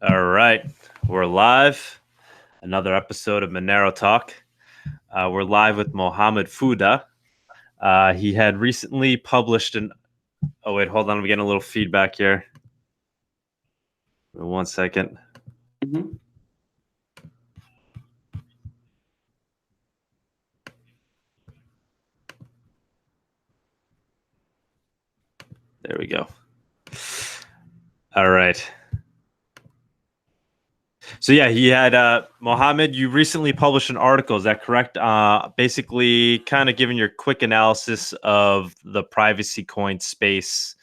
All right, we're live. Another episode of Monero Talk. We're live with Mohamed Fouda. He had recently published an. Oh wait, hold on. I'm getting a little feedback here. 1 second. Mm-hmm. There we go. All right. So yeah, he had Mohammed. You recently published an article. Is that correct? Basically, kind of giving your quick analysis of the privacycoin space,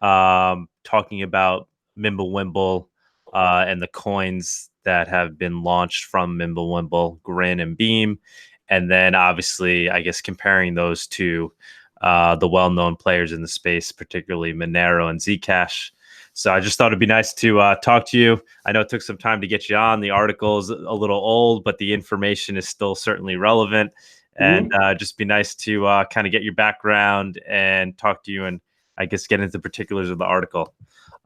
talking about Mimblewimble and the coins that have been launched from Mimblewimble, Grin and Beam, and then obviously, I guess comparing those to the well-known players in the space, particularly Monero and Zcash. So I just thought it'd be nice to talk to you. I know it took some time to get you on. The article is a little old, but the information is still certainly relevant. And just be nice to kind of get your background and talk to you, and I guess get into the particulars of the article.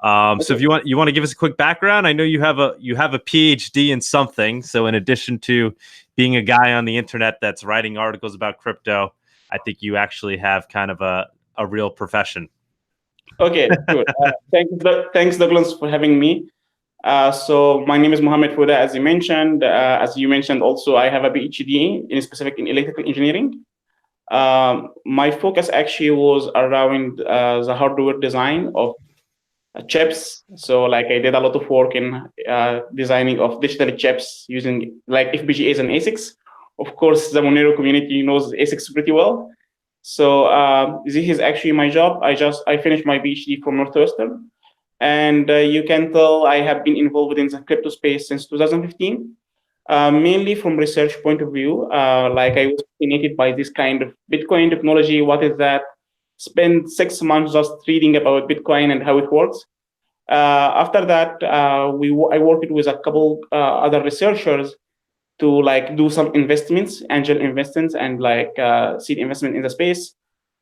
So if you want to give us a quick background, I know you have a PhD in something. So in addition to being a guy on the internet that's writing articles about crypto, I think you actually have kind of a real profession. Okay, good. Thanks, Douglas, for having me. So my name is Mohamed Fouda, as you mentioned. As you mentioned, also I have a PhD in electrical engineering. My focus actually was around the hardware design of chips. So like I did a lot of work in designing of digital chips using like FPGAs and ASICs. Of course, the Monero community knows ASICs pretty well. So this is actually my job. I finished my PhD from Northwestern, and you can tell I have been involved in the crypto space since 2015, mainly from research point of view. Like I was fascinated by this kind of Bitcoin technology. What is that? Spent 6 months just reading about Bitcoin and how it works. After that, I worked with a couple other researchers to like do some investments, angel investments, and like seed investment in the space.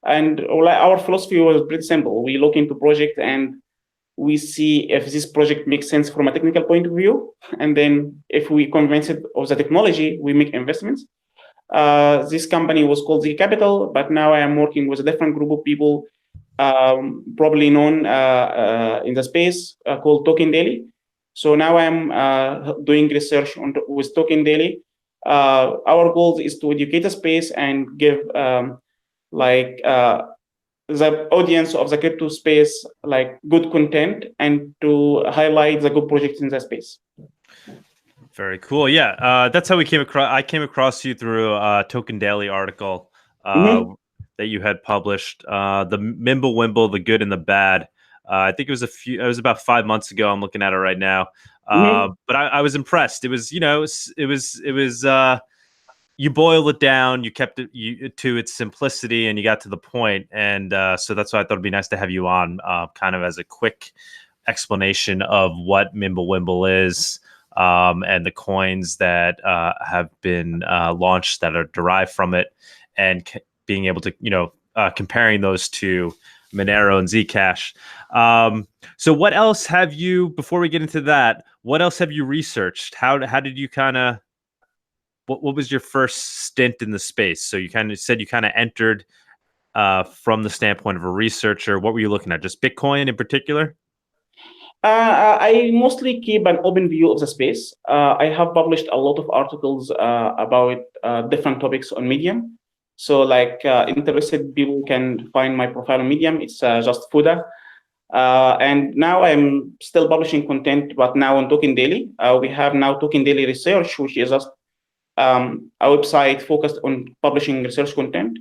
And our philosophy was pretty simple. We look into project and we see if this project makes sense from a technical point of view. And then if we convince it of the technology, we make investments. This company was called Z Capital, but now I am working with a different group of people, probably known in the space, called Token Daily. So now I'm doing research with Token Daily. Our goal is to educate the space and give the audience of the crypto space like good content and to highlight the good projects in the space. Very cool. Yeah, that's how we came across. I came across you through a Token Daily article that you had published. The Mimblewimble, the good and the bad. I think it was about 5 months ago. I'm looking at it right now. But I was impressed. It was, you boiled it down, you kept it to its simplicity, and you got to the point. And so that's why I thought it'd be nice to have you on, kind of as a quick explanation of what Mimblewimble is, and the coins that have been launched that are derived from it, and being able to, comparing those to Monero and Zcash. So what else have you, before we get into that, what else have you researched? How did you kind of, what was your first stint in the space? So you kind of said you kind of entered from the standpoint of a researcher. What were you looking at? Just Bitcoin in particular? I mostly keep an open view of the space. I have published a lot of articles about different topics on Medium. So like interested people can find my profile on Medium. It's just Fouda. And now I'm still publishing content, but now on Token Daily. We have now Token Daily Research, which is just a website focused on publishing research content.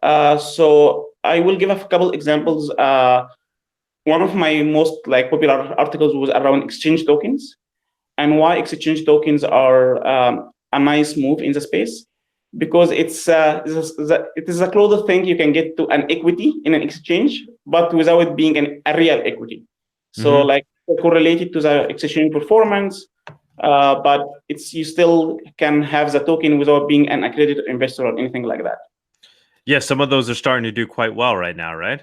So I will give a couple examples. One of my most popular articles was around exchange tokens and why exchange tokens are a nice move in the space, because it is a closer thing you can get to an equity in an exchange, but without it being a real equity. So like correlated to the exchange performance, but you still can have the token without being an accredited investor or anything like that. Yeah, some of those are starting to do quite well right now, right?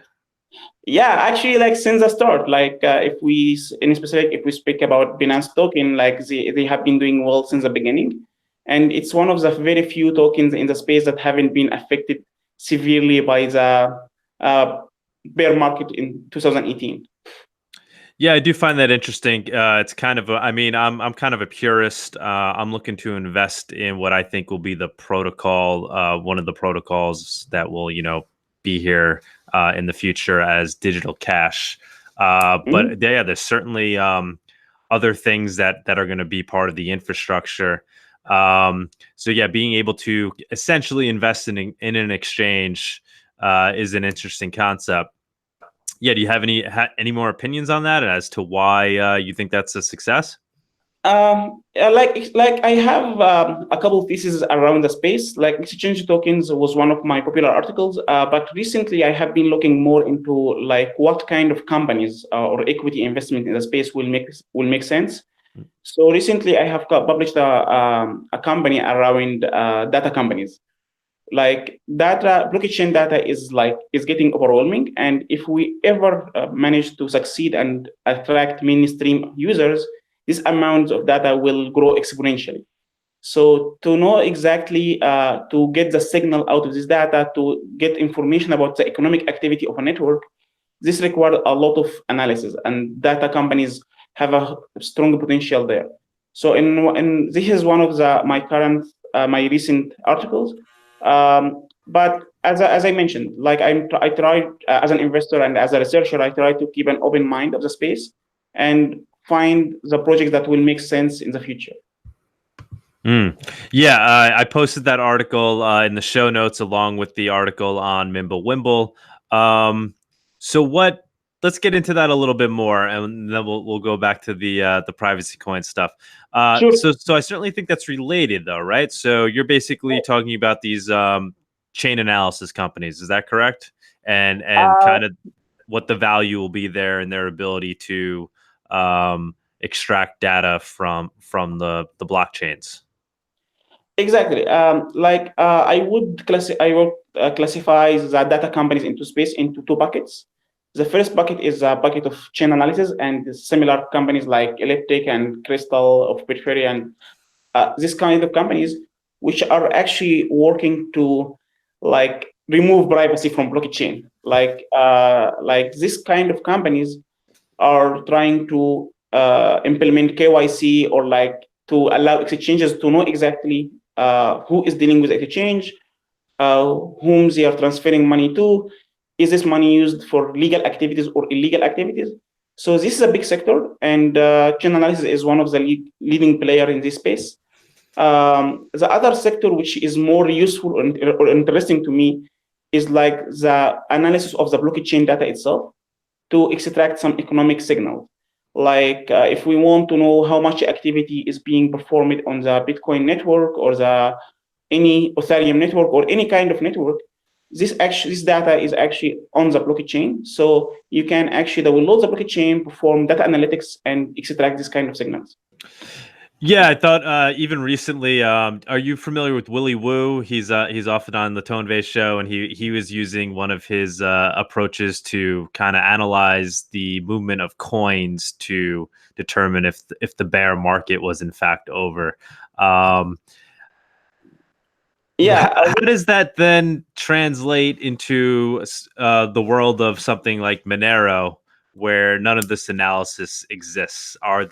Yeah, actually, like since the start, like if we in specific, if we speak about Binance token, like they have been doing well since the beginning, and it's one of the very few tokens in the space that haven't been affected severely by the uh, bear market in 2018. Yeah, I do find that interesting. It's kind of, I mean, I'm kind of a purist. I'm looking to invest in what I think will be the protocol, one of the protocols that will, be here in the future as digital cash. But Mhm. yeah, there's certainly other things that are going to be part of the infrastructure. So yeah, being able to essentially invest in an exchange is an interesting concept. Yeah, do you have any more opinions on that as to why you think that's a success? Yeah, like I have a couple of theses around the space. Like exchange tokens was one of my popular articles, but recently I have been looking more into like what kind of companies or equity investment in the space will make sense. So recently I have published a company around data companies. Like data, blockchain data is getting overwhelming, and if we ever manage to succeed and attract mainstream users, this amount of data will grow exponentially. So to know exactly, to get the signal out of this data, to get information about the economic activity of a network, this requires a lot of analysis, and data companies have a strong potential there. So this is one of my recent articles. But as I mentioned, like I try as an investor and as a researcher, I try to keep an open mind of the space and find the project that will make sense in the future. Mm. Yeah, I posted that article in the show notes along with the article on Mimblewimble. Um, so what? Let's get into that a little bit more, and then we'll go back to the privacy coin stuff. Sure. So I certainly think that's related, though, right? So you're basically talking about these chain analysis companies. Is that correct? And Uh, kind of what the value will be there and their ability to extract data from the blockchains. Exactly. I would classify the data companies into two buckets. The first bucket is a bucket of chain analysis and similar companies like Elliptic and Crystal of Periphery and this kind of companies, which are actually working to like remove privacy from blockchain. Like this kind of companies are trying to implement KYC or like to allow exchanges to know exactly who is dealing with exchange, whom they are transferring money to. Is this money used for legal activities or illegal activities? So this is a big sector, and chain analysis is one of the leading player in this space. The other sector, which is more useful or interesting to me, is like the analysis of the blockchain data itself to extract some economic signal. Like if we want to know how much activity is being performed on the Bitcoin network or the any Ethereum network or any kind of network, this data is actually on the blockchain. So you can actually download the blockchain, perform data analytics, and extract this kind of signals. Yeah, I thought even recently. Are you familiar with Willy Woo? He's often on the Tone Vase show, and he was using one of his approaches to kind of analyze the movement of coins to determine if the bear market was in fact over. Um, Yeah, how does that then translate into the world of something like Monero, where none of this analysis exists? Uh, it's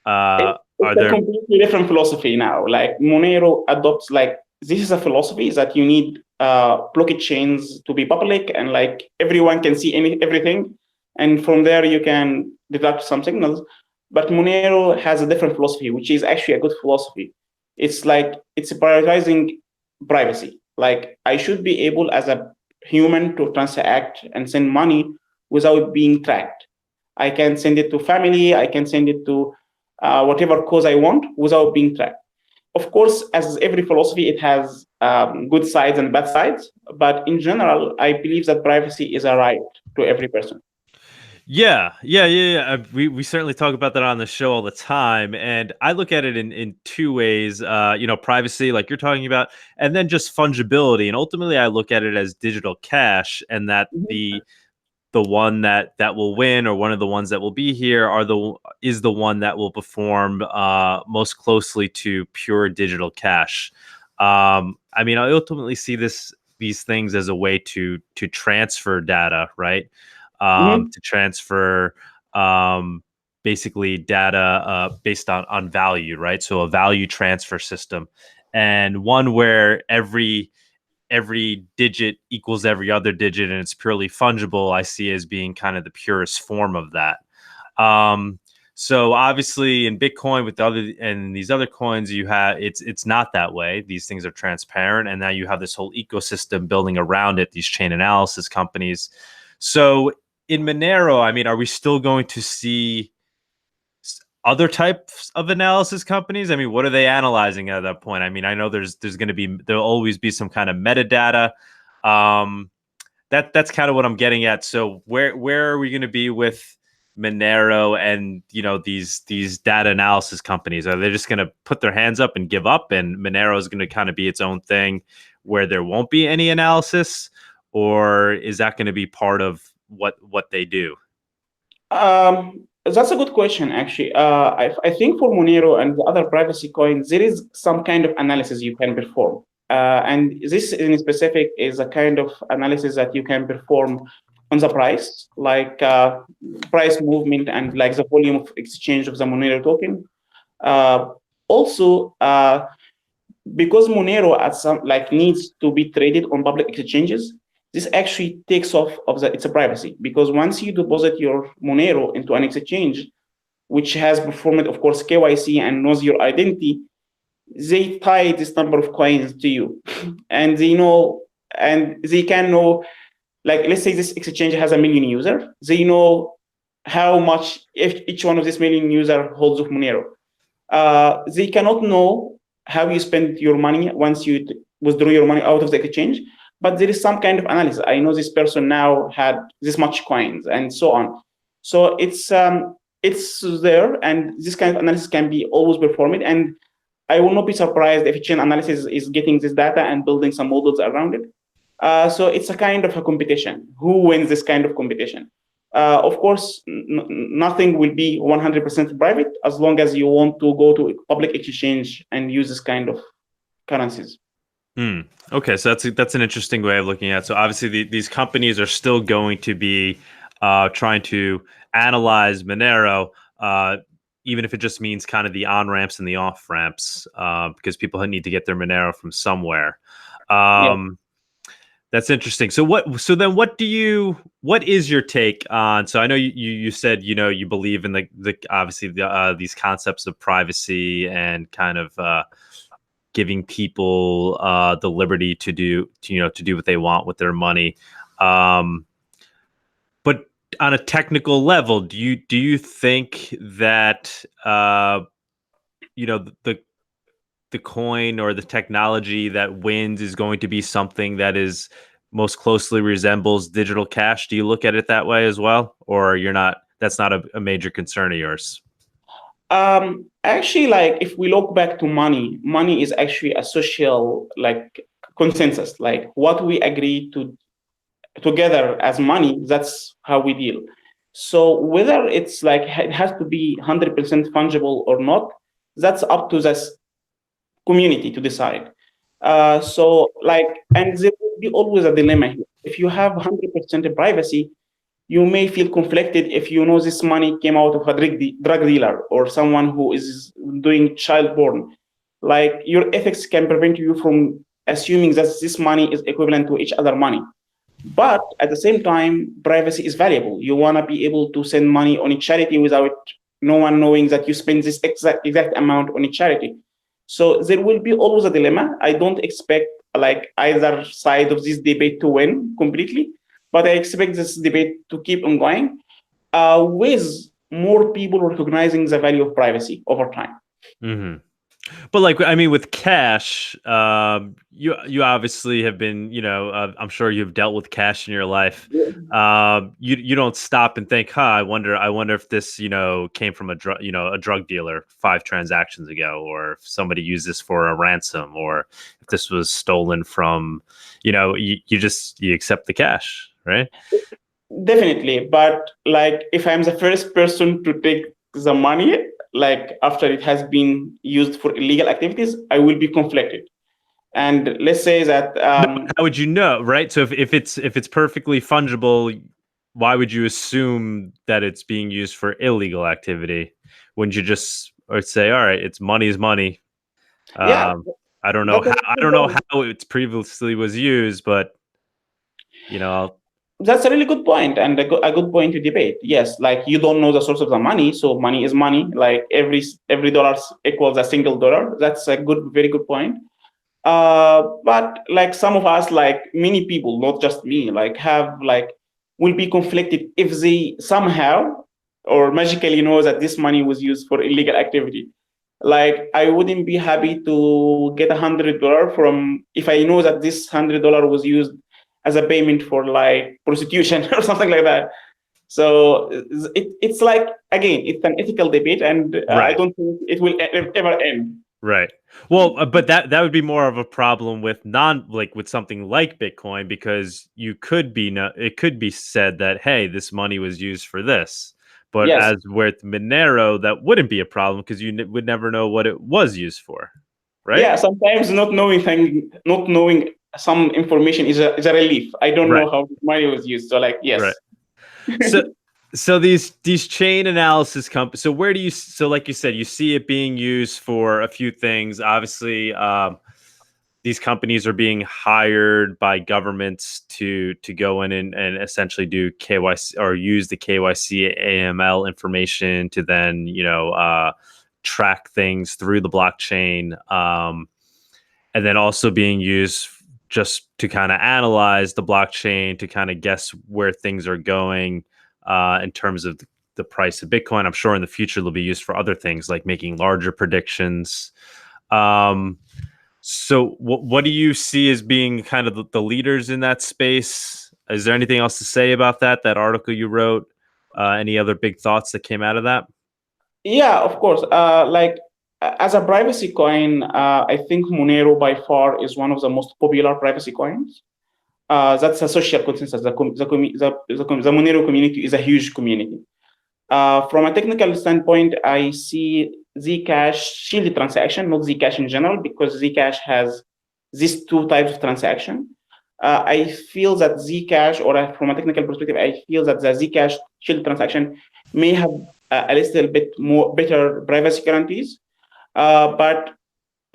are a there completely different philosophy now. Like Monero adopts like this is a philosophy that you need blockchains to be public and like everyone can see everything, and from there you can deduct some signals. But Monero has a different philosophy, which is actually a good philosophy. It's like it's prioritizing privacy. Like I should be able as a human to transact and send money without being tracked. I can send it to family. I can send it to whatever cause I want without being tracked. Of course, as every philosophy, it has good sides and bad sides. But in general, I believe that privacy is a right to every person. Yeah. We certainly talk about that on the show all the time, and I look at it in two ways. Privacy, like you're talking about, and then just fungibility. And ultimately, I look at it as digital cash, and that Mhm. the one that will win, or one of the ones that will be here, is the one that will perform most closely to pure digital cash. I mean, I ultimately see these things as a way to transfer data, right? To transfer basically data based on value, right? So a value transfer system, and one where every digit equals every other digit and it's purely fungible, I see as being kind of the purest form of that. So obviously in Bitcoin with these other coins, you have it's not that way. These things are transparent, and now you have this whole ecosystem building around it, these chain analysis companies. So in Monero, I mean, are we still going to see other types of analysis companies? I mean, what are they analyzing at that point? I mean, I know there'll always be some kind of metadata. That's kind of what I'm getting at. So where are we going to be with Monero and these data analysis companies? Are they just going to put their hands up and give up, and Monero is going to kind of be its own thing where there won't be any analysis, or is that going to be part of what they do? That's a good question, actually. I think for Monero and the other privacy coins, there is some kind of analysis you can perform. And this in specific is a kind of analysis that you can perform on the price, like price movement and like the volume of exchange of the Monero token. Also, because Monero at some needs to be traded on public exchanges, this actually takes off of its privacy, because once you deposit your Monero into an exchange, which has performed, of course, KYC and knows your identity, they tie this number of coins to you, and they can know, like, let's say this exchange has 1 million users, they know how much if each one of this million user holds of Monero. They cannot know how you spend your money once you withdraw your money out of the exchange, but there is some kind of analysis. I know this person now had this much coins and so on. So it's there, and this kind of analysis can be always performed. And I will not be surprised if chain analysis is getting this data and building some models around it. So it's a kind of a competition. Who wins this kind of competition? Of course, nothing will be 100% private as long as you want to go to a public exchange and use this kind of currencies. Okay, so that's an interesting way of looking at it. So obviously these companies are still going to be trying to analyze Monero, even if it just means kind of the on-ramps and the off-ramps, because people need to get their Monero from somewhere. Yeah. That's interesting. So what is your take on, so I know you said, you believe in the obviously these concepts of privacy and kind of giving people the liberty to do what they want with their money. But on a technical level, do you think that the coin or the technology that wins is going to be something that is most closely resembles digital cash? Do you look at it that way as well, or that's not a major concern of yours? Actually, if we look back to money is actually a social consensus, like what we agree to together as money, that's how we deal. So whether it's it has to be 100% fungible or not, that's up to this community to decide. And there will be always a dilemma here. If you have 100% privacy, you may feel conflicted if you know this money came out of a drug dealer or someone who is doing child porn. Your ethics can prevent you from assuming that this money is equivalent to each other money. But at the same time, privacy is valuable. You want to be able to send money on a charity without no one knowing that you spend this exact amount on a charity. So there will be always a dilemma. I don't expect either side of this debate to win completely, but I expect this debate to keep on going with more people recognizing the value of privacy over time. Mm-hmm. But I mean, with cash, you obviously have been, I'm sure you've dealt with cash in your life. You don't stop and think, I wonder if this, came from a drug dealer 5 transactions ago, or if somebody used this for a ransom, or if this was stolen from, you accept the cash, right? Definitely, but like if I'm the first person to take the money, like after it has been used for illegal activities, I will be conflicted. And let's say that No, how would you know, right? So if it's perfectly fungible, why would you assume that it's being used for illegal activity? Wouldn't you just or say, all right, it's money is money? yeah, Um, I don't know that's how a I good don't know point. how it previously was used, but you know, That's a really good point and a good point to debate. Yes, like you don't know the source of the money, so money is money. Like every dollar equals a single dollar. That's a very good point. But like some of us, like many people, not just me, like have like will be conflicted if they somehow or magically know that this money was used for illegal activity. Like I wouldn't be happy to get $100 from if I know that this $100 was used as a payment for like prostitution or something like that. So it's like again, it's an ethical debate, and I right. don't think it will ever end. Right. Well, but that would be more of a problem with like with something like Bitcoin because you could be no, it could be said that hey, this money was used for this. But Yes. as with Monero, that wouldn't be a problem because you would never know what it was used for, right? Yeah, sometimes not knowing some information is a relief. I don't Right. know how money was used, so like Right. yes. So so these chain analysis companies. So where do you so like you said, you see it being used for a few things. Obviously, these companies are being hired by governments to go in and essentially do KYC or use the KYC AML information to then track things through the blockchain, and then also being used just to kind of analyze the blockchain to kind of guess where things are going in terms of the price of Bitcoin. I'm sure in the future they'll be used for other things like making larger predictions. Um, so, what do you see as being kind of the leaders in that space? Is there anything else to say about that article you wrote? Any other big thoughts that came out of that? Yeah, of course. Like as a privacy coin, I think Monero by far is one of the most popular privacy coins. That's a social consensus. The Monero community is a huge community. From a technical standpoint, I see Zcash shielded transaction, not Zcash in general, because Zcash has these two types of transaction. I feel that Zcash, or from a technical perspective, I feel that the Zcash shielded transaction may have a little bit more better privacy guarantees. But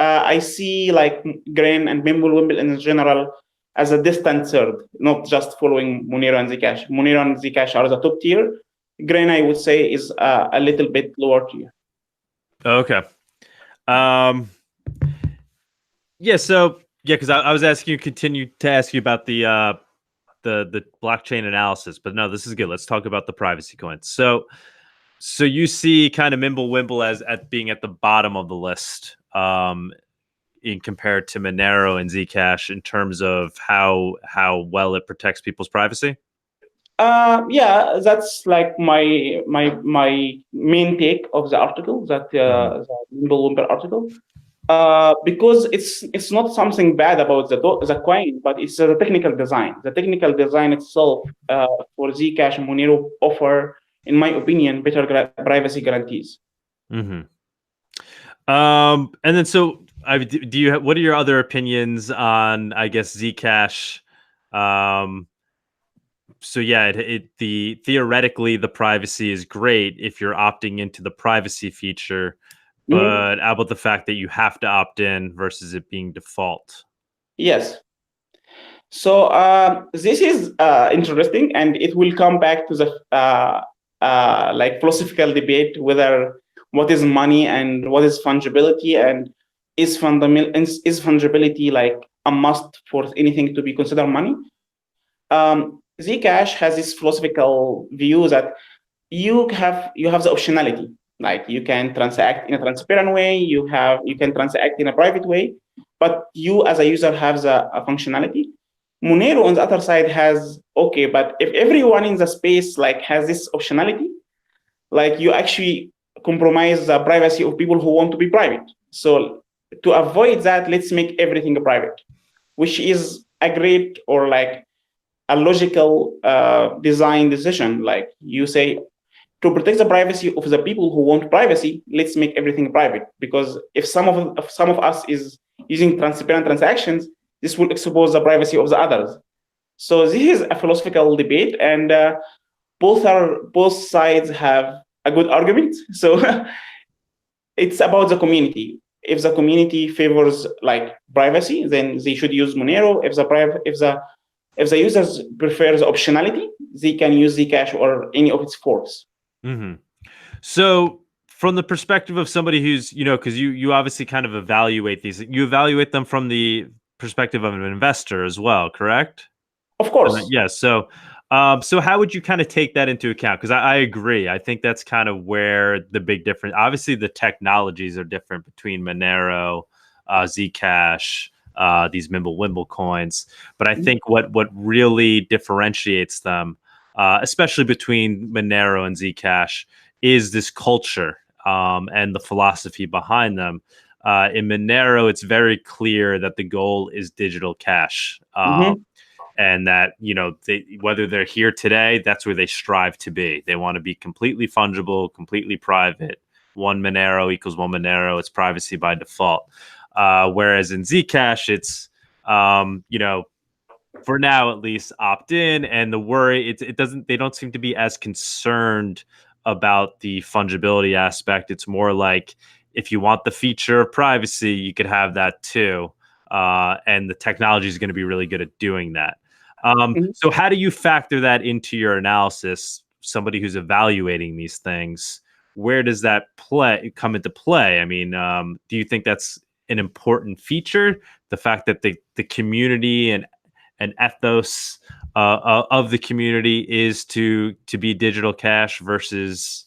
I see like Grain and Wimble in general as a distant third, not just following Monero and Zcash. Monero and Zcash are the top tier. Grain, I would say, is a little bit lower tier. Okay. Um, yeah. So yeah, because I was asking you, continue to ask you about the blockchain analysis, but no, this is good. Let's talk about the privacy coins. So you see kind of Wimble as at being at the bottom of the list, in compared to Monero and Zcash in terms of how well it protects people's privacy. Yeah, that's like my main take of the article, Mhm. the Wimble article. Because it's not something bad about the coin, but it's the technical design. The technical design itself for Zcash and Monero offer, in my opinion, better privacy guarantees. Mm-hmm. And then so do you what are your other opinions on I guess Zcash? Um, so yeah, the theoretically the privacy is great if you're opting into the privacy feature, Mhm. but how about the fact that you have to opt in versus it being default? Yes. So this is interesting, and it will come back to the like philosophical debate whether what is money and what is fungibility, and is fungibility like a must for anything to be considered money. Zcash has this philosophical view that you have the optionality, like you can transact in a transparent way, you can transact in a private way, but you as a user have a functionality. Monero on the other side has okay, but if everyone in the space like has this optionality, like you actually compromise the privacy of people who want to be private. So to avoid that, let's make everything private, which is a great or like a logical design decision. Like you say, to protect the privacy of the people who want privacy, let's make everything private. Because if some of us is using transparent transactions, this will expose the privacy of the others. So this is a philosophical debate, and both sides have a good argument. So it's about the community. If the community favors like privacy, then they should use Monero. If the users prefer the optionality, they can use Zcash or any of its forks. Mm-hmm. So from the perspective of somebody who's, because you obviously kind of evaluate these, you evaluate them from the perspective of an investor as well, correct? Of course. Yes. So how would you kind of take that into account? Because I agree. I think that's kind of where the big difference. Obviously, the technologies are different between Monero, Zcash, these Mimblewimble coins. But I think what really differentiates them, especially between Monero and Zcash, is this culture and the philosophy behind them. In Monero, it's very clear that the goal is digital cash. And that, whether they're here today, that's where they strive to be. They want to be completely fungible, completely private. One Monero equals one Monero. It's privacy by default. Whereas in Zcash, it's, for now at least, opt in. And the worry, they don't seem to be as concerned about the fungibility aspect. It's more like, if you want the feature of privacy, you could have that too. And the technology is going to be really good at doing that. So how do you factor that into your analysis? Somebody who's evaluating these things, where does that come into play? I mean, do you think that's an important feature? The fact that the community and ethos of the community is to be digital cash versus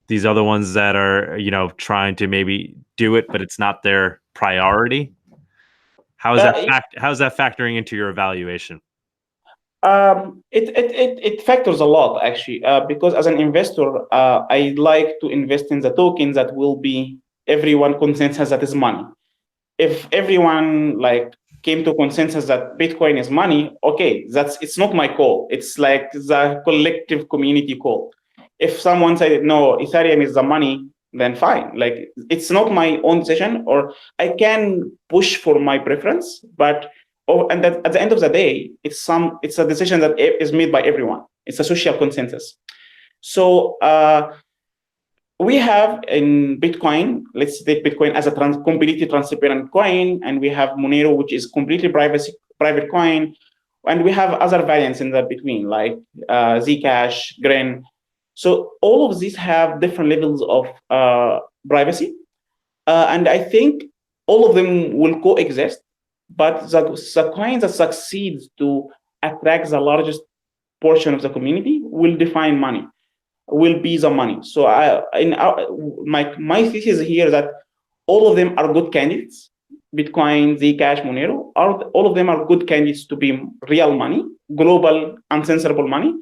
these other ones that are, trying to maybe do it, but it's not their priority. How's that factoring into your evaluation? It factors a lot actually, because as an investor, I like to invest in the tokens that will be everyone consensus that is money. If everyone like came to consensus that Bitcoin is money, okay, it's not my call. It's like the collective community call. If someone said no, Ethereum is the money, then fine. Like it's not my own decision, or I can push for my preference, but and that at the end of the day, it's a decision that is made by everyone. It's a social consensus. So we have in Bitcoin, let's take Bitcoin as a completely transparent coin, and we have Monero, which is completely private coin, and we have other variants in the between, like Zcash, Gren. So all of these have different levels of privacy, and I think all of them will coexist. But the coin that succeeds to attract the largest portion of the community will define money, will be the money. So my thesis here that all of them are good candidates. Bitcoin, Zcash, Monero, all of them are good candidates to be real money, global, uncensorable money.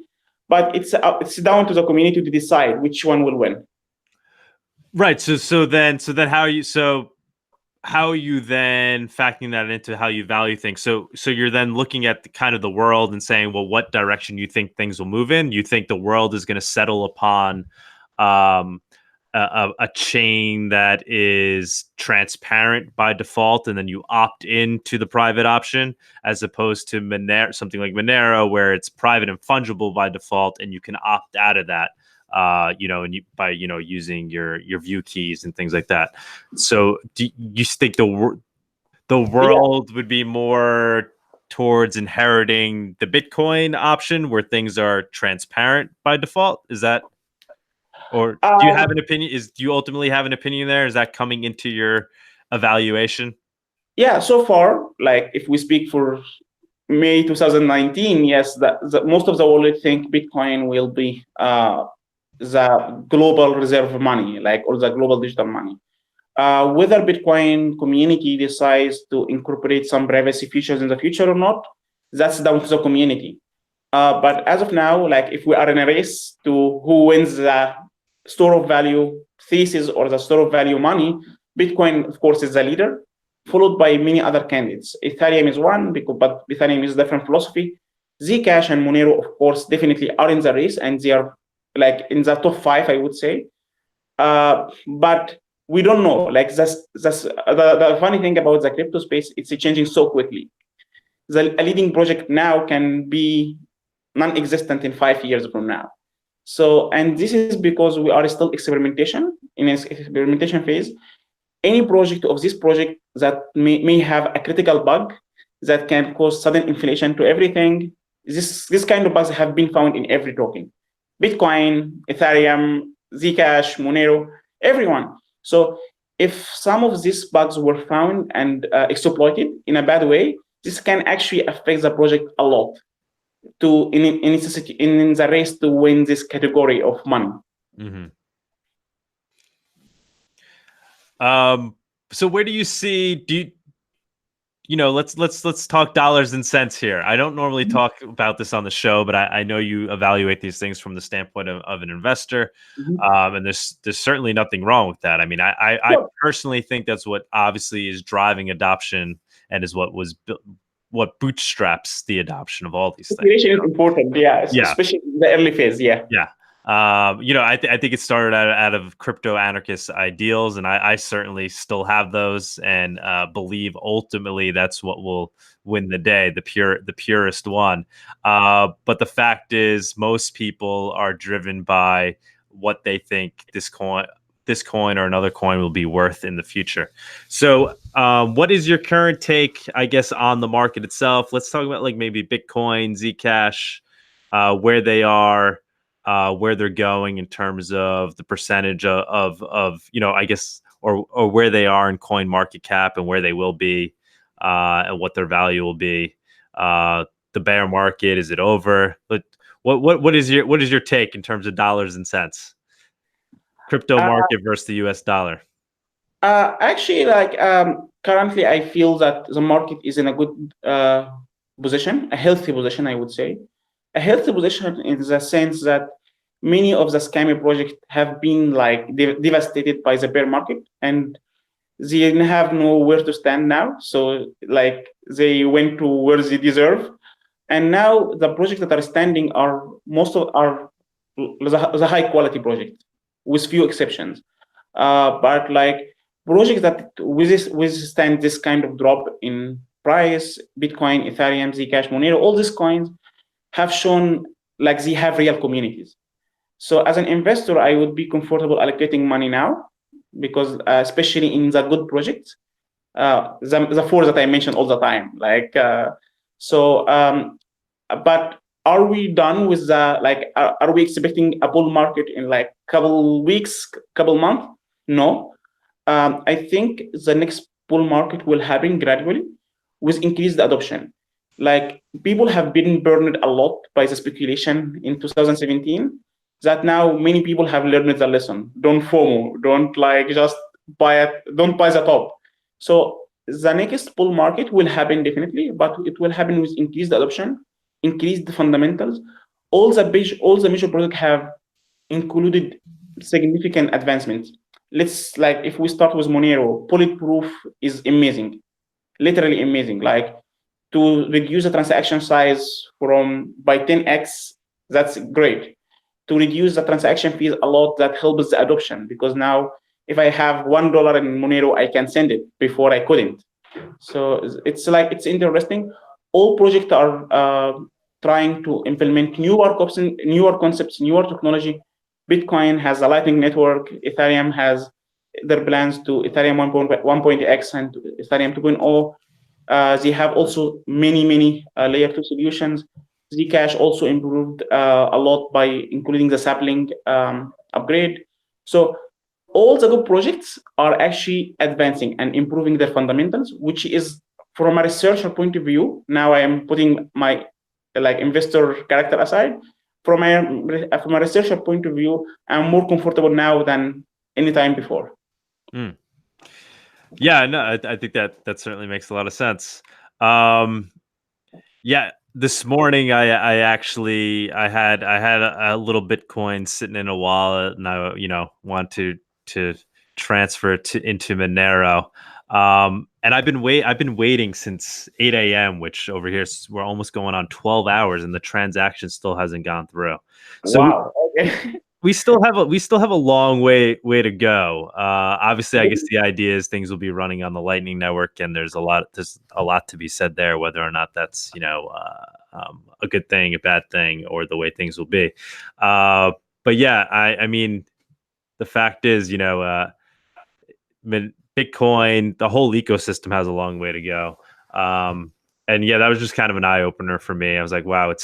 But it's down to the community to decide which one will win. Right. So then how are you then factoring that into how you value things? So you're then looking at the world and saying, well, what direction you think things will move in? You think the world is going to settle upon a chain that is transparent by default, and then you opt into the private option, as opposed to something like Monero, where it's private and fungible by default, and you can opt out of that. By using your view keys and things like that. So do you think the world would be more towards inheriting the Bitcoin option, where things are transparent by default? Is that, or do you have an opinion? Do you ultimately have an opinion there? Is that coming into your evaluation? Yeah, so far, like if we speak for May 2019, yes, most of the world think Bitcoin will be the global reserve money, or the global digital money. Whether Bitcoin community decides to incorporate some privacy features in the future or not, that's down to the community. But as of now, if we are in a race to who wins the store of value thesis or the store of value money, Bitcoin, of course, is the leader, followed by many other candidates. Ethereum is one, but Ethereum is a different philosophy. Zcash and Monero, of course, definitely are in the race, and they are like in the top 5, I would say. But we don't know. Like that's the funny thing about the crypto space. It's changing so quickly. A leading project now can be non-existent in 5 years from now. So, and this is because we are still experimentation in an experimentation phase. Any project of this project that may have a critical bug that can cause sudden inflation to everything. This kind of bugs have been found in every token, Bitcoin, Ethereum, Zcash, Monero, everyone. So if some of these bugs were found and exploited in a bad way, this can actually affect the project a lot to in the race to win this category of money. So where do you see, let's talk dollars and cents here. I don't normally talk about this on the show, but I know you evaluate these things from the standpoint of an investor. And there's certainly nothing wrong with that. I mean, I personally think that's what obviously is driving adoption and is what bootstraps the adoption of all these things. Population is important, especially in the early phase, I think it started out of crypto anarchist ideals, and I certainly still have those, and believe ultimately that's what will win the day, the purest one. But the fact is, most people are driven by what they think this coin or another coin will be worth in the future. So what is your current take, I guess, on the market itself? Let's talk about like maybe Bitcoin, Zcash, where they are, where they're going in terms of the percentage of I guess, or where they are in coin market cap and where they will be, and what their value will be. The bear market, is it over? But what is your take in terms of dollars and cents? Crypto market versus the US dollar. Actually, currently, I feel that the market is in a good position, a healthy position, I would say. A healthy position in the sense that many of the scammy projects have been devastated by the bear market, and they have nowhere to stand now. So they went to where they deserve, and now the projects that are standing are the high quality projects, with few exceptions. But projects that withstand this kind of drop in price, Bitcoin, Ethereum, Zcash, Monero, all these coins have shown they have real communities. So as an investor, I would be comfortable allocating money now, because especially in the good projects, the four that I mentioned all the time. But are we done with the are we expecting a bull market in couple weeks, couple months? No. I think the next bull market will happen gradually with increased adoption. People have been burned a lot by the speculation in 2017, that now many people have learned the lesson. Don't FOMO, don't just buy it, don't buy the top. So the next bull market will happen definitely, but it will happen with increased adoption, increased fundamentals. All the major projects have included significant advancements. Let's if we start with Monero, bulletproof is amazing, literally amazing. To reduce the transaction size by 10x, that's great. To reduce the transaction fees a lot, that helps the adoption, because now if I have $1 in Monero, I can send it. Before I couldn't. So it's interesting. All projects are trying to implement newer concepts, newer technology. Bitcoin has a Lightning Network. Ethereum has their plans to Ethereum 1.x and Ethereum 2.0. They have also many layer 2 solutions. Zcash also improved a lot by including the sapling upgrade. So all the good projects are actually advancing and improving their fundamentals, which is, from a researcher point of view, now I am putting my investor character aside. From a researcher point of view, I'm more comfortable now than any time before. Yeah, no, I think that certainly makes a lot of sense. This morning I had a little Bitcoin sitting in a wallet, and I want to transfer it into Monero. And I've been waiting since 8 a.m., which over here we're almost going on 12 hours, and the transaction still hasn't gone through. So Wow. Okay. we still have a long way to go. Obviously, I guess the idea is things will be running on the Lightning Network, and there's a lot to be said there, whether or not that's a good thing, a bad thing, or the way things will be. But yeah, I mean, the fact is, Bitcoin, the whole ecosystem has a long way to go. And yeah, that was just kind of an eye opener for me. I was like, wow, we're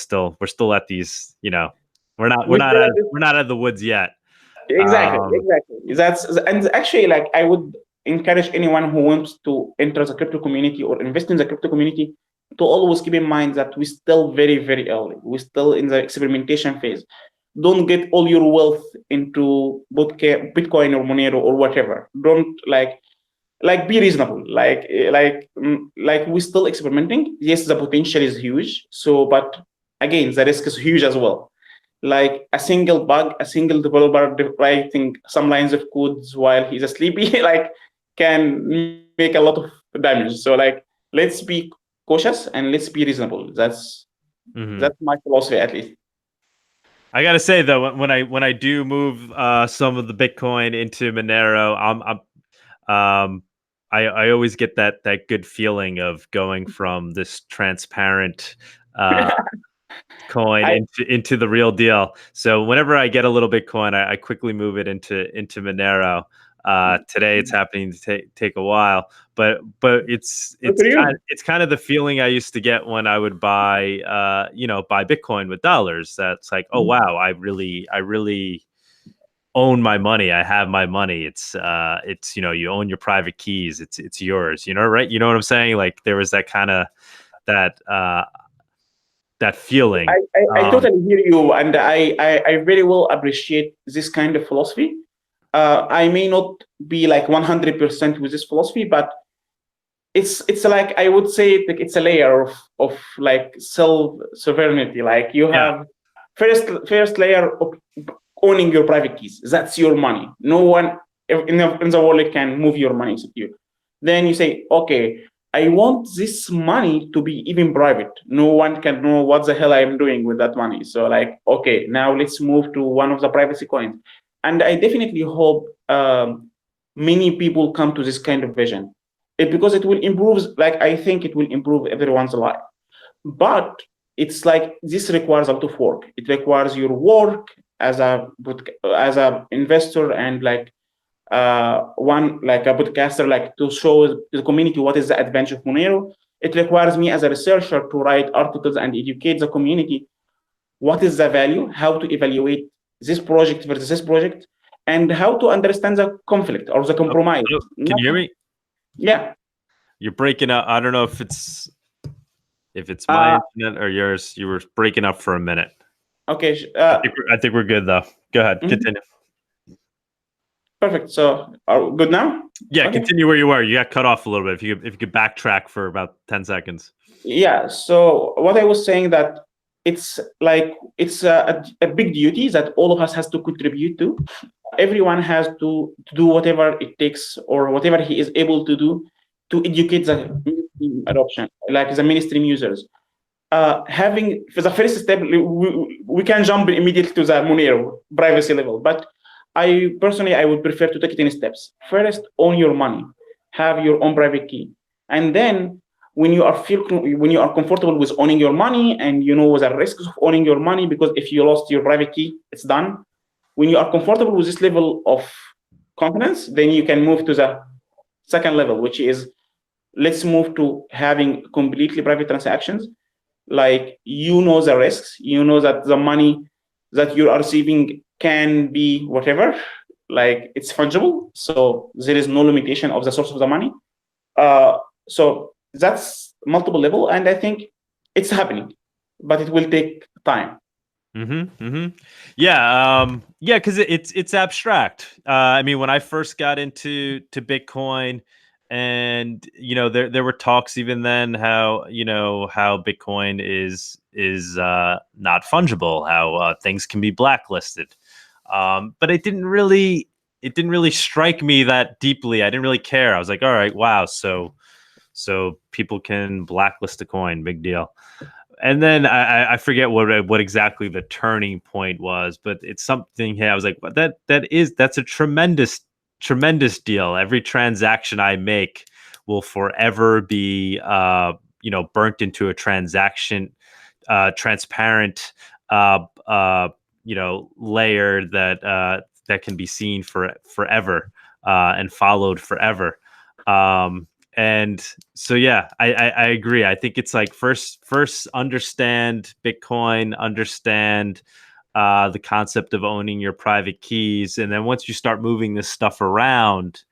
still at these, we're We still have this. not out of the woods yet. Exactly, exactly. That's, and actually, like, I would encourage anyone who wants to enter the crypto community or invest in the crypto community to always keep in mind that we're still very, very early. We're still in the experimentation phase. Don't get all your wealth into Bitcoin or Monero or whatever. Don't be reasonable. Like we're still experimenting. Yes, the potential is huge. So, but again, the risk is huge as well. Like a single bug, a single developer writing some lines of codes while he's asleep, like, can make a lot of damage. So, like, let's be cautious and let's be reasonable. That's my philosophy, at least. I gotta say though, when I do move some of the Bitcoin into Monero, I always get that good feeling of going from this transparent coin into the real deal. So whenever I get a little Bitcoin, I quickly move it into Monero. Today it's happening to take a while, but it's kind of the feeling I used to get when I would buy buy Bitcoin with dollars. That's like, oh wow, I really own my money. I have my money. It's you own your private keys. It's yours. Right? You know what I'm saying? Like there was that kind of that feeling. I totally hear you, and I very well appreciate this kind of philosophy. I may not be like 100% with this philosophy, but it's like, I would say it's a layer of like self sovereignty. Like you have first layer of owning your private keys. That's your money. No one in the world can move your money except you. Then you say, okay, I want this money to be even private. No one can know what the hell I'm doing with that money. So, like, okay, now let's move to one of the privacy coins. And I definitely hope many people come to this kind of vision, because it will improve. Like, I think it will improve everyone's life. But it's like, this requires a lot of work. It requires your work as a investor, and like one, like a podcaster, like to show the community what is the advantage of Monero. It requires me as a researcher to write articles and educate the community what is the value, how to evaluate this project versus this project, and how to understand the conflict or the compromise. Can you hear me? Yeah. You're breaking up. I don't know if it's my internet or yours. You were breaking up for a minute. Okay. I think we're good though. Go ahead. Continue. Perfect. So are we good now? Yeah, okay. Continue where you were. You got cut off a little bit. If you could backtrack for about 10 seconds. Yeah. So what I was saying, that it's like, it's a big duty that all of us has to contribute to. Everyone has to do whatever it takes, or whatever he is able to do, to educate the adoption, like the mainstream users. Having, for the first step, we can jump immediately to the Monero privacy level, but I would prefer to take it in steps. First, own your money, have your own private key, and then when you are comfortable with owning your money, and you know the risks of owning your money, because if you lost your private key, it's done. When you are comfortable with this level of confidence, then you can move to the second level, which is, let's move to having completely private transactions. Like, you know the risks, you know that the money that you are receiving can be whatever, like it's fungible, so there is no limitation of the source of the money. So that's multiple level, and I think it's happening, but it will take time. Yeah, because it's abstract. I mean, when I first got into Bitcoin, and there were talks even then how Bitcoin is not fungible, how things can be blacklisted, but it didn't really it didn't really strike me that deeply. I didn't really care. I was like, all right, wow, so people can blacklist a coin, big deal. And then I forget what exactly the turning point was, but it's something here. I was like, well, that's a tremendous deal. Every transaction I make will forever be burnt into a transparent layer that can be seen forever and followed forever. And so, yeah, I agree. I think it's like first understand Bitcoin, understand the concept of owning your private keys. And then once you start moving this stuff around,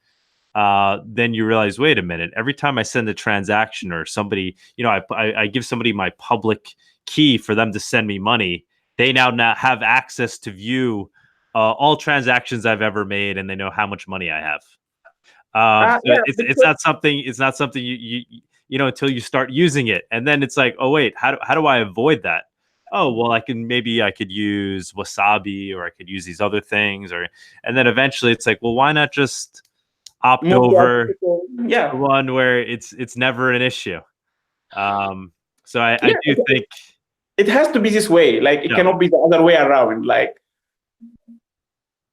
then you realize, wait a minute, every time I send a transaction or somebody, I give somebody my public key for them to send me money, they now have access to view all transactions I've ever made, and they know how much money I have. Yeah, It's not something you know until you start using it, and then it's like, oh wait, how do I avoid that? Oh well, I could use Wasabi, or I could use these other things, and then eventually it's like, well, why not just opt move to over yeah, the one where it's never an issue? So I yeah. do think It has to be this way. Like it Yeah. cannot be the other way around. Like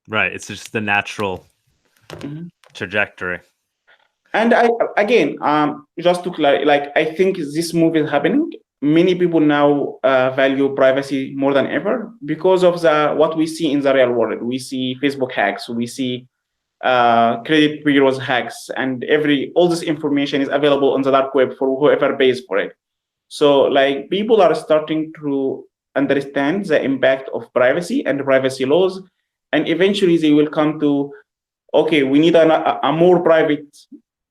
right, it's just the natural trajectory. And again, just to clarify, like I think this move is happening. Many people now value privacy more than ever because of what we see in the real world. We see Facebook hacks, we see credit bureaus hacks, and all this information is available on the dark web for whoever pays for it. So, like people are starting to understand the impact of privacy and privacy laws, and eventually they will come to, okay, we need a more private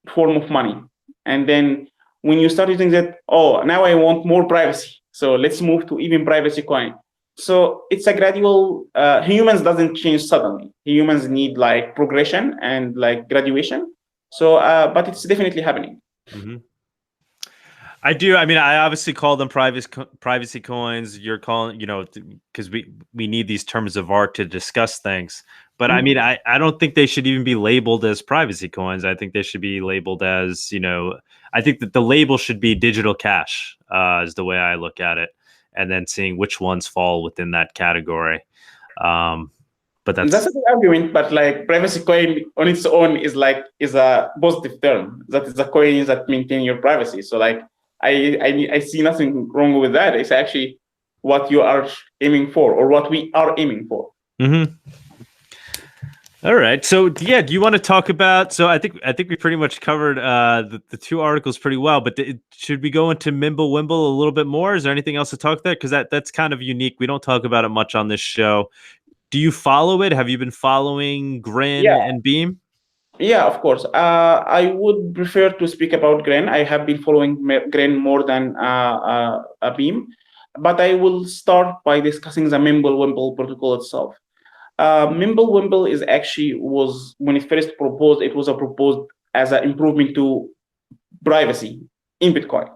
form of money. And then when you start using that, oh, now I want more privacy, so let's move to even privacy coin. So it's a gradual, humans doesn't change suddenly. Humans need like progression and like graduation. So but it's definitely happening. Mm-hmm. I do. I mean, I obviously call them privacy coins. You're calling, because we need these terms of art to discuss things. But I mean, I don't think they should even be labeled as privacy coins. I think they should be labeled as, I think that the label should be digital cash, is the way I look at it, and then seeing which ones fall within that category. But that's a good argument. But like privacy coin on its own is a positive term. That is a coin that maintain your privacy. So like I see nothing wrong with that. It's actually what you are aiming for, or what we are aiming for. Mm-hmm. All right. So yeah, do you want to talk about? So I think we pretty much covered the two articles pretty well. But should we go into Mimblewimble a little bit more? Is there anything else to talk there? Because that's kind of unique. We don't talk about it much on this show. Do you follow it? Have you been following Grin and Beam? Yeah, of course. I would prefer to speak about Grin. I have been following Grin more than a Beam, but I will start by discussing the Mimblewimble protocol itself. Mimblewimble was when it first proposed, it was proposed as an improvement to privacy in Bitcoin.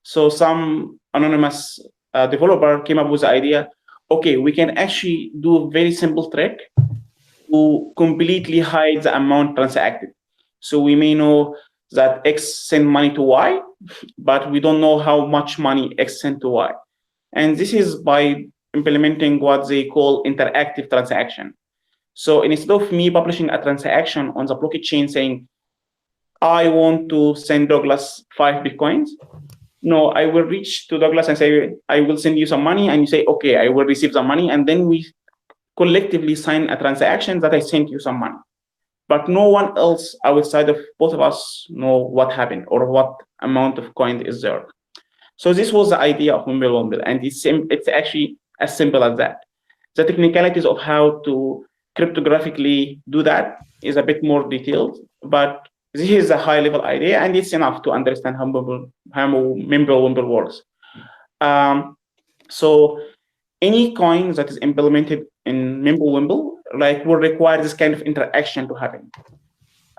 So some anonymous developer came up with the idea, okay, we can actually do a very simple trick to completely hide the amount transacted. So we may know that X sent money to Y, but we don't know how much money X sent to Y. And this is by implementing what they call interactive transaction. So instead of me publishing a transaction on the blockchain saying, I want to send Douglas 5 Bitcoins, no, I will reach to Douglas and say, I will send you some money. And you say, okay, I will receive the money. And then we collectively sign a transaction that I sent you some money. But no one else outside of both of us know what happened or what amount of coin is there. So this was the idea of Mimblewimble, and it's actually as simple as that. The technicalities of how to cryptographically do that is a bit more detailed, but this is a high-level idea, and it's enough to understand how Mimblewimble works. So any coin that is implemented in Mimblewimble will require this kind of interaction to happen.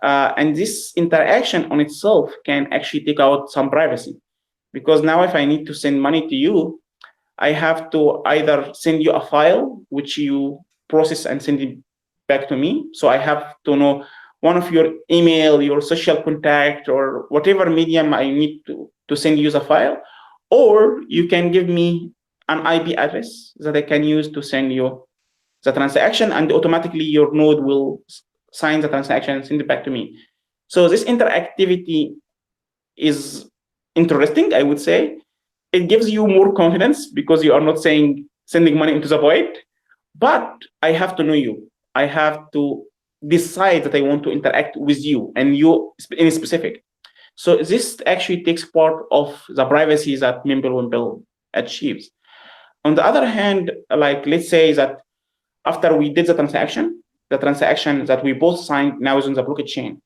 And this interaction on itself can actually take out some privacy. Because now if I need to send money to you, I have to either send you a file, which you process and send it back to me. So I have to know one of your email, your social contact, or whatever medium I need to send you the file. Or you can give me an IP address that I can use to send you the transaction, and automatically your node will sign the transaction and send it back to me. So this interactivity is interesting, I would say. It gives you more confidence because you are not sending money into the void, but I have to know you. I have to decide that I want to interact with you and you in specific. So this actually takes part of the privacy that Mimblewimble achieves. On the other hand, like let's say that after we did the transaction that we both signed now is on the blockchain.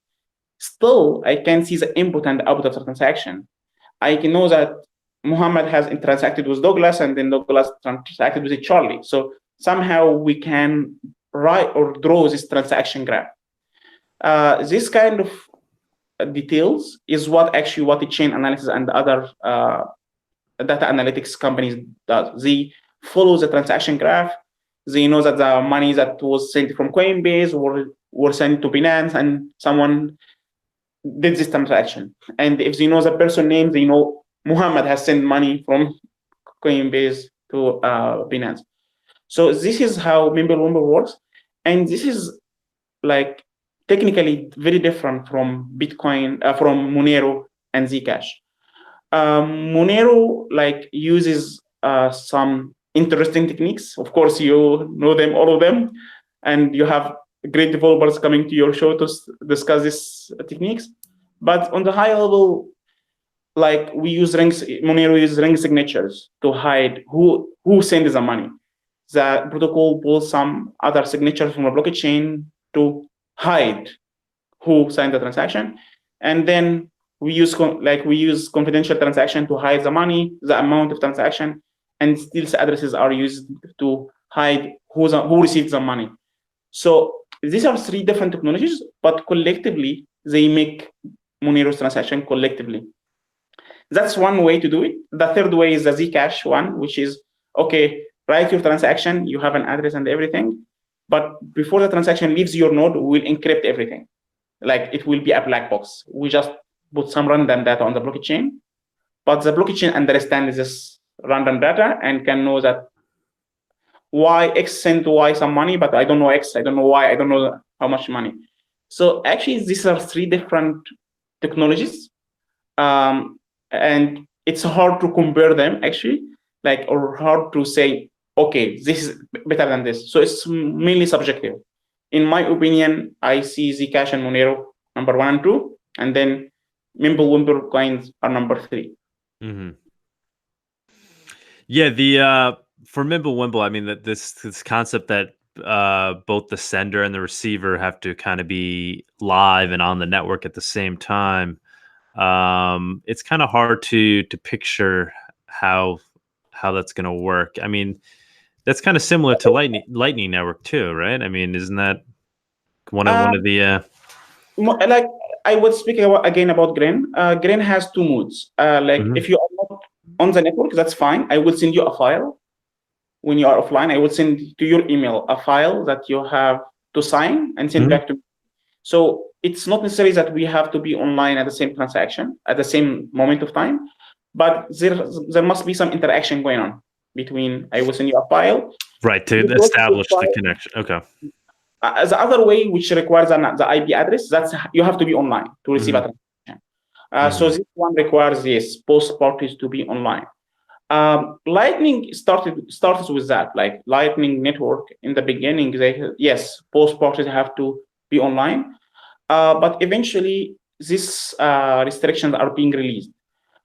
Still, I can see the input and output of the transaction. I can know that Mohammed has transacted with Douglas and then Douglas transacted with Charlie. So somehow we can write or draw this transaction graph. This kind of details is what the chain analysis and other data analytics companies does. They follow the transaction graph. They know that the money that was sent from Coinbase were sent to Binance and someone did this transaction. And if they know the person name, they know Muhammad has sent money from Coinbase to Binance. So this is how Mimblewimble works. And this is like technically very different from Bitcoin, from Monero and Zcash. Monero like uses some interesting techniques. Of course, you know them, all of them, and you have great developers coming to your show to discuss these techniques. But on the high level, like Monero uses ring signatures to hide who sends the money. The protocol pulls some other signatures from a blockchain to hide who signed the transaction, and then we use confidential transaction to hide the money, the amount of transaction, and still addresses are used to hide who received the money. So these are three different technologies, but collectively they make Monero's transaction collectively. That's one way to do it. The third way is the Zcash one, which is okay, write your transaction, you have an address and everything, but before the transaction leaves your node, we'll encrypt everything. Like it will be a black box. We just put some random data on the blockchain, but the blockchain understands this random data and can know that Y X sent to Y some money, but I don't know X, I don't know Y, I don't know how much money. So actually, these are three different technologies, and it's hard to compare them actually, or hard to say, okay, this is better than this. So it's mainly subjective. In my opinion, I see Zcash and Monero number 1 and 2, and then Mimblewimble coins are number 3. Mm-hmm. Yeah, for Mimblewimble, I mean that this concept that both the sender and the receiver have to kind of be live and on the network at the same time. It's kind of hard to picture how that's going to work. I mean, that's kind of similar to Lightning Network too, right? I mean, isn't that one of the like I would speak again about Gren. Gren has 2 modes. Mm-hmm. If you are not on the network, that's fine. I will send you a file. When you are offline, I will send to your email a file that you have to sign and send back to me. So it's not necessary that we have to be online at the same transaction at the same moment of time, but there must be some interaction going on between. I will send you a file, right, to establish the connection. Okay. The other way, which requires the IP address, that's you have to be online to receive a transaction. So this one requires both parties to be online. Lightning starts with that, like Lightning Network in the beginning. Both parties have to be online, but eventually these restrictions are being released.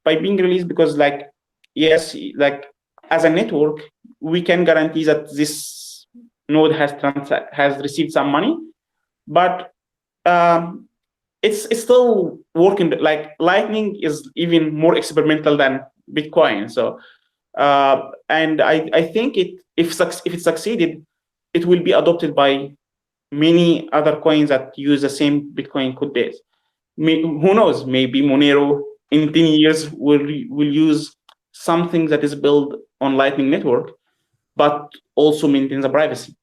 By being released, because as a network, we can guarantee that this node has received some money, but it's still working. Like Lightning is even more experimental than Bitcoin. So, and I think if it succeeded, it will be adopted by many other coins that use the same Bitcoin code base. Who knows? Maybe Monero in 10 years will use something that is built on Lightning Network, but also maintains the privacy.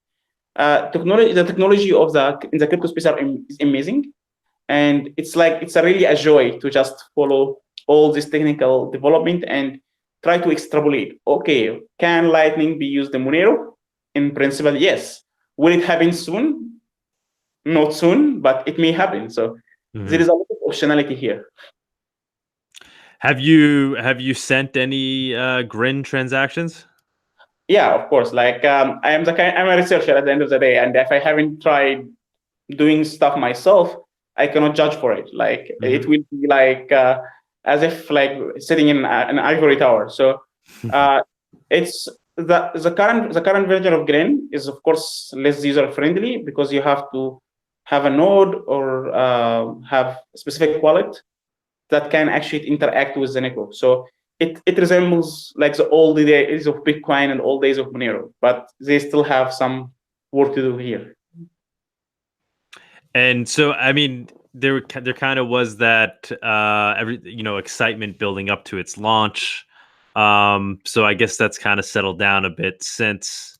The technology of in the crypto space is amazing, and it's really a joy to just follow all this technical development and try to extrapolate. Okay, can Lightning be used in Monero? In principle, yes. Will it happen soon? Not soon, but it may happen. So there is a lot of optionality here. Have you sent any Grin transactions? Yeah, of course. I'm a researcher at the end of the day, and if I haven't tried doing stuff myself, I cannot judge for it. It will be as if sitting in an ivory tower. So it's the current version of Grin is of course less user friendly because you have to have a node or have a specific wallet that can actually interact with the network. So it resembles like the old days of Bitcoin and old days of Monero, but they still have some work to do here. And so, I mean, there kind of was that excitement building up to its launch. So I guess that's kind of settled down a bit since.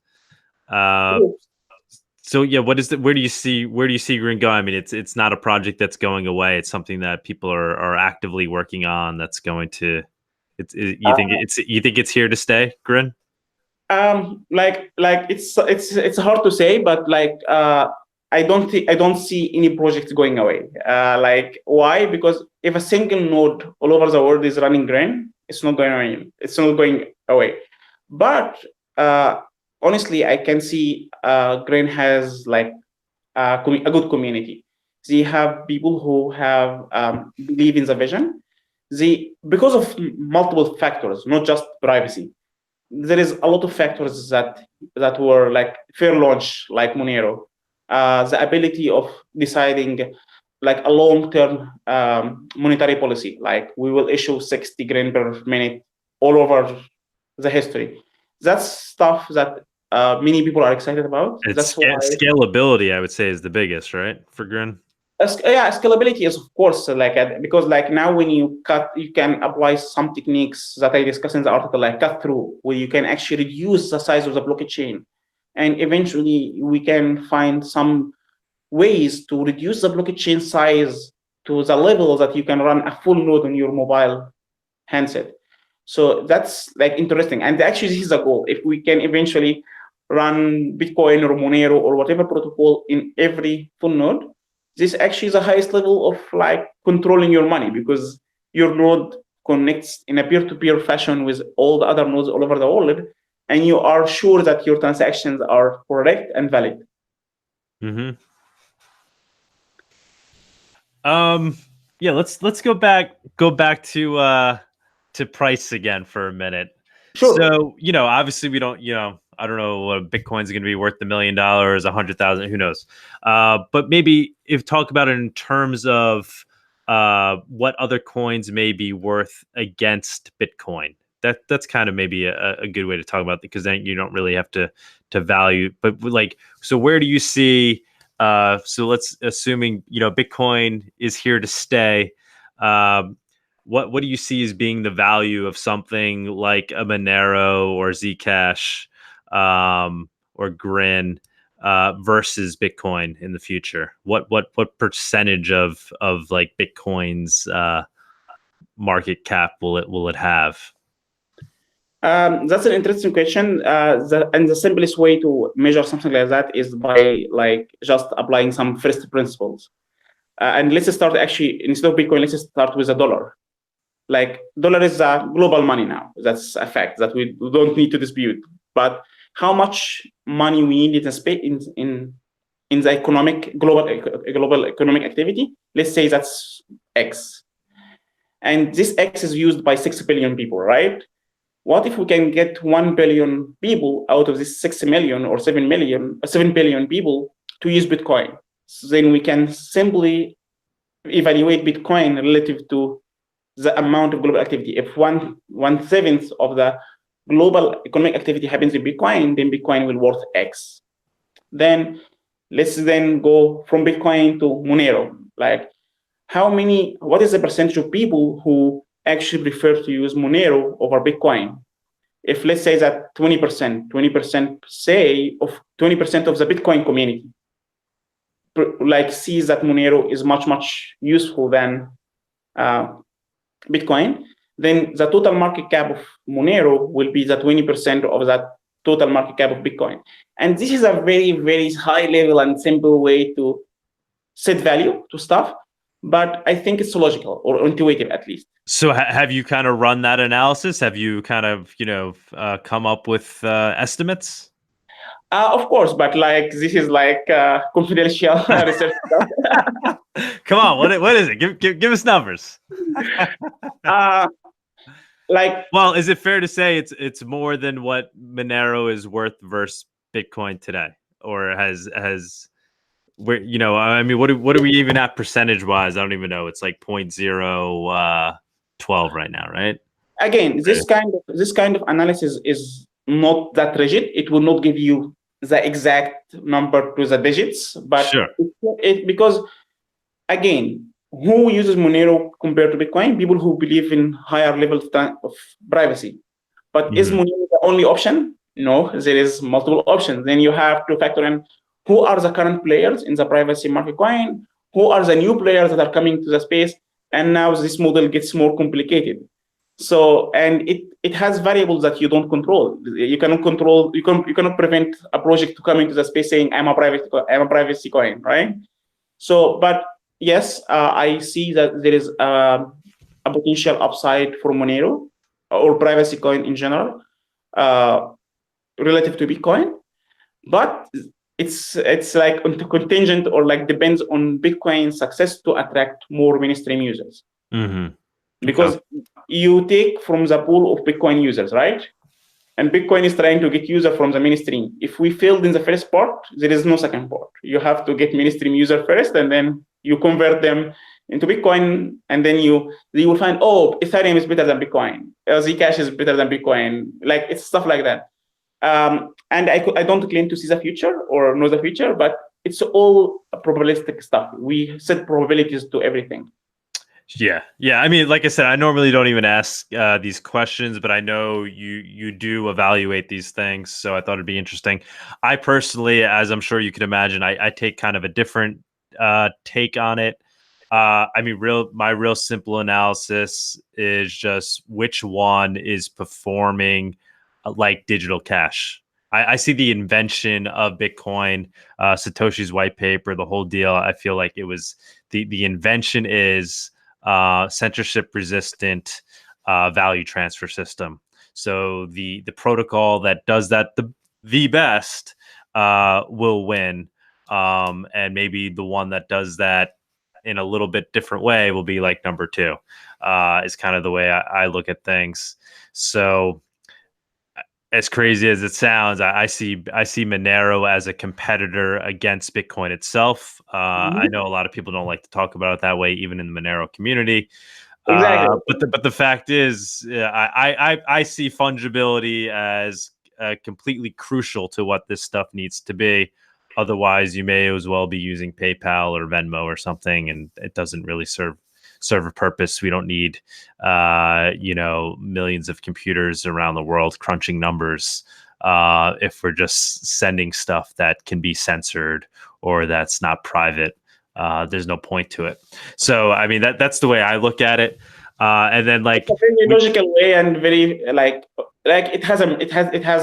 So yeah, where do you see Grin going? I mean, it's not a project that's going away. It's something that people are actively working on. That's going to. You think it's here to stay, Grin? It's hard to say, but I don't see any project going away. Why? Because if a single node all over the world is running Grin, it's not going away. It's not going away. But honestly, I can see Grin has a good community. They have people who have believe in the vision. Because of multiple factors, not just privacy. There is a lot of factors that were like fair launch, like Monero, the ability of deciding like a long-term monetary policy, like we will issue 60 Grin per minute all over the history. That's stuff that many people are excited about. That's why scalability, I would say, is the biggest, right, for Grin. Yeah, scalability is of course because now when you can apply some techniques that I discussed in the article, like cut through, where you can actually reduce the size of the blockchain, and eventually we can find some ways to reduce the blockchain size to the level that you can run a full node on your mobile handset. So that's interesting, and actually this is a goal. If we can eventually run Bitcoin or Monero or whatever protocol in every full node, this actually is the highest level of controlling your money, because your node connects in a peer-to-peer fashion with all the other nodes all over the world, and you are sure that your transactions are correct and valid. Yeah, let's go back to price again for a minute. Sure. So, obviously we don't, I don't know what Bitcoin's going to be worth $1 million, 100,000, who knows? But maybe if talk about it in terms of what other coins may be worth against Bitcoin. That's kind of maybe a good way to talk about it, because then you don't really have to value. But so where do you see? So let's assuming Bitcoin is here to stay. What do you see as being the value of something like a Monero or Zcash or Grin versus Bitcoin in the future? What percentage of Bitcoin's market cap will it have? That's an interesting question. And the simplest way to measure something like that is by just applying some first principles. And let's start actually, instead of Bitcoin, let's start with a dollar. Dollar is a global money now. That's a fact that we don't need to dispute. But how much money we need in the global economic activity? Let's say that's X. And this X is used by 6 billion people, right? What if we can get 1 billion people out of this 6 million or 7 billion people to use Bitcoin? So then we can simply evaluate Bitcoin relative to the amount of global activity. If 1/7 of the global economic activity happens in Bitcoin, then Bitcoin will worth X. Then let's go from Bitcoin to Monero. What is the percentage of people who actually prefer to use Monero over Bitcoin? if let's say that 20% say of 20% of the Bitcoin community like sees that Monero is much useful than Bitcoin, then the total market cap of Monero will be the 20% of that total market cap of Bitcoin. And this is a very high level and simple way to set value to stuff, but I think it's logical or intuitive at least. So have you kind of run that analysis? Have you kind of, come up with estimates? Of course, but like this is like confidential research stuff. Come on, what is it? Give us numbers. Well, is it fair to say it's more than what Monero is worth versus Bitcoin today, or has where I mean, what are we even at percentage wise? I don't even know. It's like 0.012 right now, right? Again, this kind of analysis is not that rigid. It will not give you the exact number to the digits, but sure. Because again, who uses Monero compared to Bitcoin? People who believe in higher levels of privacy. But is Monero the only option? No, there is multiple options. Then you have to factor in who are the current players in the privacy market coin, who are the new players that are coming to the space, and now this model gets more complicated. So, and it has variables that you don't control. You cannot control. You cannot prevent a project to come into the space saying I'm a privacy coin, right? So, but yes, I see that there is a potential upside for Monero or privacy coin in general relative to Bitcoin, but it's like contingent or like depends on Bitcoin's success to attract more mainstream users. Because you take from the pool of Bitcoin users, right? And Bitcoin is trying to get user from the mainstream. If we failed in the first part, there is no second part. You have to get mainstream user first, and then you convert them into Bitcoin, and then you will find, oh, Ethereum is better than Bitcoin. Zcash is better than Bitcoin. Like it's stuff like that. And I don't claim to see the future or know the future, but it's all probabilistic stuff. We set probabilities to everything. Yeah. I mean, like I said, I normally don't even ask these questions, but I know you do evaluate these things, so I thought it'd be interesting. I personally, as I'm sure you can imagine, I take kind of a different take on it. I mean, my real simple analysis is just which one is performing like digital cash. I see the invention of Bitcoin, Satoshi's white paper, the whole deal. I feel like it was the invention is censorship resistant value transfer system. So the protocol that does that the best will win, and maybe the one that does that in a little bit different way will be like number two. Is kind of the way I look at things. So as crazy as it sounds, I see Monero as a competitor against Bitcoin itself. I know a lot of people don't like to talk about it that way, even in the Monero community. Exactly. But the fact is, I see fungibility as completely crucial to what this stuff needs to be. Otherwise, you may as well be using PayPal or Venmo or something, and it doesn't really serve a purpose. We don't need millions of computers around the world crunching numbers if we're just sending stuff that can be censored or that's not private. There's no point to it. So I mean that's the way I look at it. And then like it's a very logical way and very like it has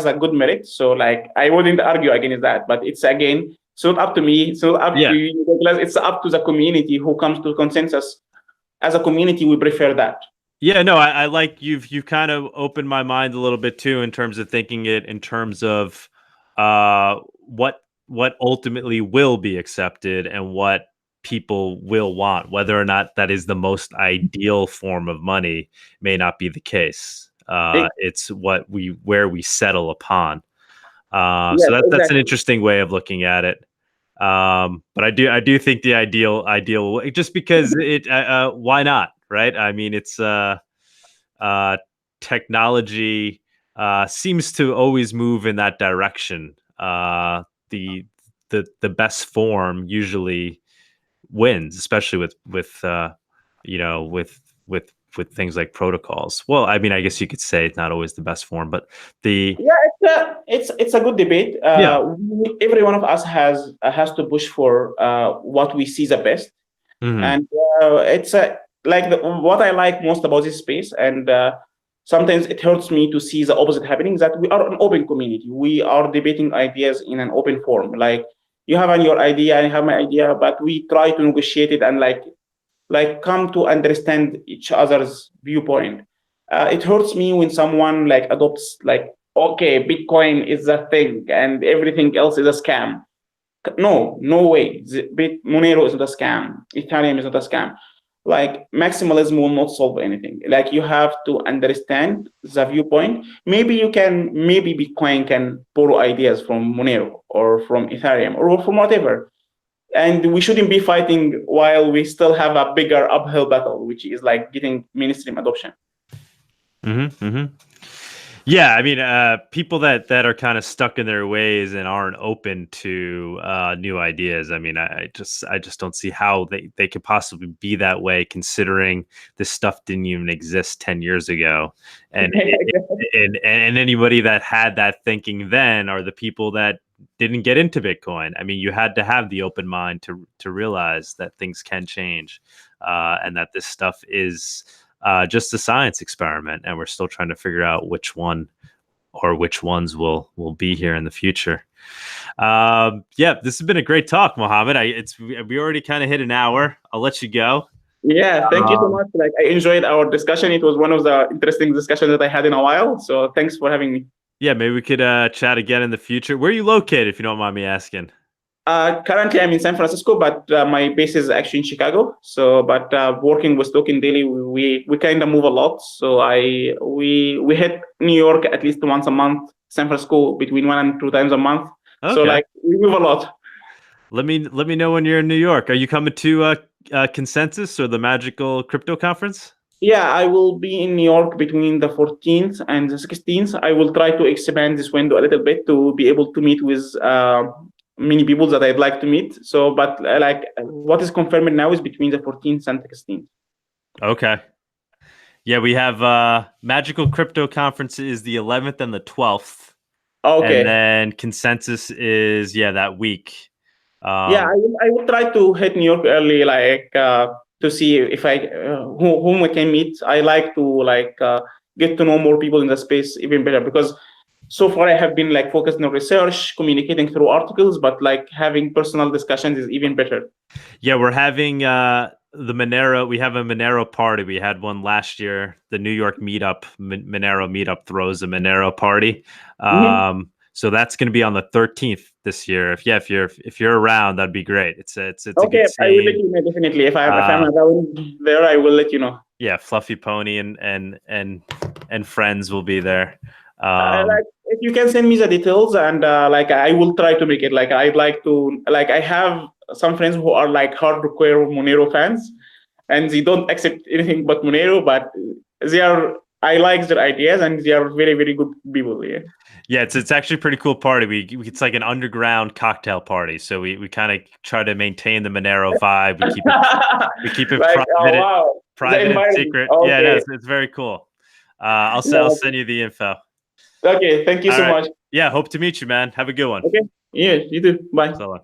a good merit. So like I wouldn't argue against that, but it's again it's not up to me. It's not up to you. It's up to the community who comes to consensus. As a community, we prefer that. Yeah, no, I like you've kind of opened my mind a little bit too in terms of thinking it in terms of what ultimately will be accepted and what people will want. Whether or not that is the most ideal form of money may not be the case. It's where we settle upon. So that's an interesting way of looking at it. But I do think the ideal just because it why not, right? I mean, it's technology seems to always move in that direction. The best form usually wins, especially with with things like protocols. Well, I mean, I guess you could say it's not always the best form, but the it's a good debate. Every one of us has to push for what we see the best, and it's what I like most about this space. And sometimes it hurts me to see the opposite happening. That we are an open community. We are debating ideas in an open forum. Like you have your idea, I have my idea, but we try to negotiate it and come to understand each other's viewpoint. It hurts me when someone adopts okay, Bitcoin is a thing and everything else is a scam. No way. Monero is not a scam. Ethereum is not a scam. Maximalism will not solve anything. You have to understand the viewpoint. Maybe Bitcoin can borrow ideas from Monero or from Ethereum or from whatever. And we shouldn't be fighting while we still have a bigger uphill battle, which is getting mainstream adoption. Yeah, I mean, people that are kind of stuck in their ways and aren't open to new ideas. I mean, I just don't see how they could possibly be that way, considering this stuff didn't even exist 10 years ago. And and anybody that had that thinking then are the people that didn't get into Bitcoin. I mean, you had to have the open mind to realize that things can change, and that this stuff is just a science experiment, and we're still trying to figure out which one or which ones will be here in the future. Yeah, this has been a great talk, Mohamed. We already kind of hit an hour. I'll let you go. Yeah, thank you so much. I enjoyed our discussion. It was one of the interesting discussions that I had in a while. So thanks for having me. Yeah, maybe we could chat again in the future. Where are you located, if you don't mind me asking? Currently, I'm in San Francisco, but my base is actually in Chicago. So, but working with Token Daily, we kind of move a lot. So we hit New York at least once a month, San Francisco between 1 and 2 times a month. Okay. So we move a lot. Let me know when you're in New York. Are you coming to Consensus or the Magical Crypto Conference? Yeah, I will be in New York between the 14th and the 16th. I will try to expand this window a little bit to be able to meet with many people that I'd like to meet. So, but what is confirmed now is between the 14th and 16th. Okay. Yeah, we have Magical Crypto Conference is the 11th and the 12th. Okay. And then Consensus is that week. Yeah, I will try to hit New York early, to see if I whom I can meet. I like to get to know more people in the space even better, because so far I have been focused on research, communicating through articles, but having personal discussions is even better. Yeah, we're having the Monero. We have a Monero party. We had one last year. The New York meetup, Monero meetup, throws a Monero party. So that's going to be on the 13th this year. If you're around, that'd be great. It's okay. A good scene. I will let you know definitely. If I'm around there, I will let you know. Yeah, Fluffy Pony and friends will be there. If you can send me the details, and I will try to make it. I'd like to I have some friends who are hardcore Monero fans, and they don't accept anything but Monero, but I like their ideas, and they are very, very good people. Yeah, it's actually a pretty cool party. It's like an underground cocktail party. So we kind of try to maintain the Monero vibe. We keep it private and secret. Okay. Yeah, no, it's very cool. I'll send you the info. Okay, thank you so much. Yeah, hope to meet you, man. Have a good one. Okay, yeah, you too. Bye. So long.